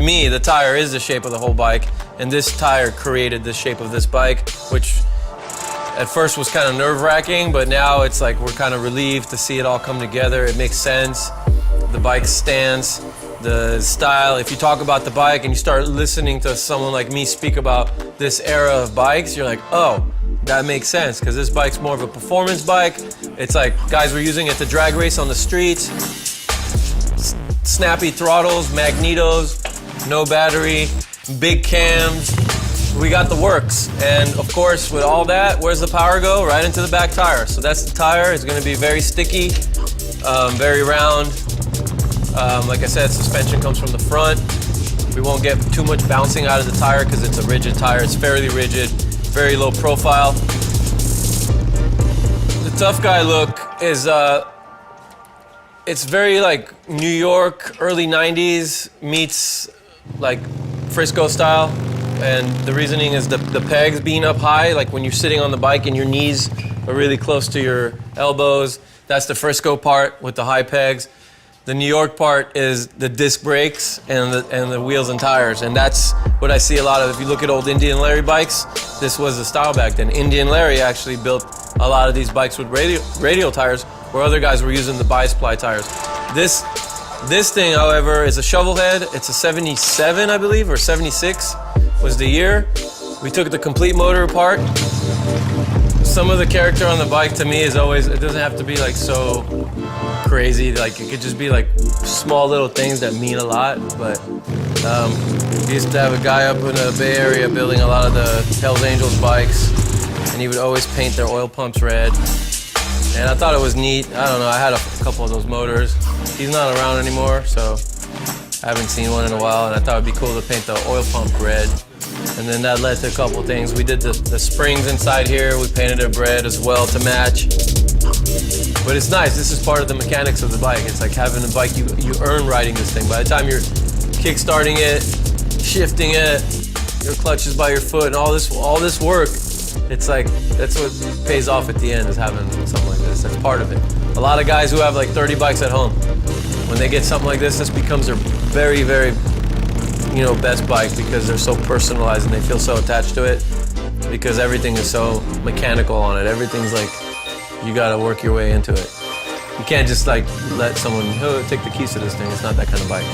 me, the tire is the shape of the whole bike, and this tire created the shape of this bike, which at first was kind of nerve-wracking, but now it's like we're kind of relieved to see it all come together. It makes sense. The bike stance, the style. If you talk about the bike and you start listening to someone like me speak about this era of bikes, you're like, oh, that makes sense, because this bike's more of a performance bike. It's like guys were using it to drag race on the streets. Snappy throttles, magnetos, no battery, big cams. We got the works. And of course, with all that, where's the power go? Right into the back tire. So that's the tire. It's gonna be very sticky, very round. Like I said, suspension comes from the front. We won't get too much bouncing out of the tire because it's a rigid tire. It's fairly rigid, very low profile. The tough guy look is, it's very like New York, early 90s meets like Frisco style. And the reasoning is the pegs being up high, like when you're sitting on the bike and your knees are really close to your elbows. That's the Frisco part with the high pegs. The New York part is the disc brakes and the wheels and tires. And that's what I see a lot of. If you look at old Indian Larry bikes, this was the style back then. Indian Larry actually built a lot of these bikes with radial tires, where other guys were using the bi-sply tires. This thing, however, is a shovelhead. It's a 77, I believe, or 76 was the year. We took the complete motor apart. Some of the character on the bike to me is always, it doesn't have to be like so crazy. Like it could just be like small little things that mean a lot. But we used to have a guy up in the Bay Area building a lot of the Hells Angels bikes, and he would always paint their oil pumps red. And I thought it was neat. I don't know, I had a couple of those motors. He's not around anymore, so I haven't seen one in a while, and I thought it'd be cool to paint the oil pump red. And then that led to a couple things. We did the springs inside here. We painted it red as well to match. But it's nice. This is part of the mechanics of the bike. It's like having a bike, you earn riding this thing. By the time you're kick-starting it, shifting it, your clutch is by your foot, and all this work, it's like, that's what pays off at the end, is having something like this. That's part of it. A lot of guys who have like 30 bikes at home, when they get something like this becomes their very, very, best bike, because they're so personalized and they feel so attached to it, because everything is so mechanical on it. Everything's like, you gotta work your way into it. You can't just like let someone, take the keys to this thing. It's not that kind of bike.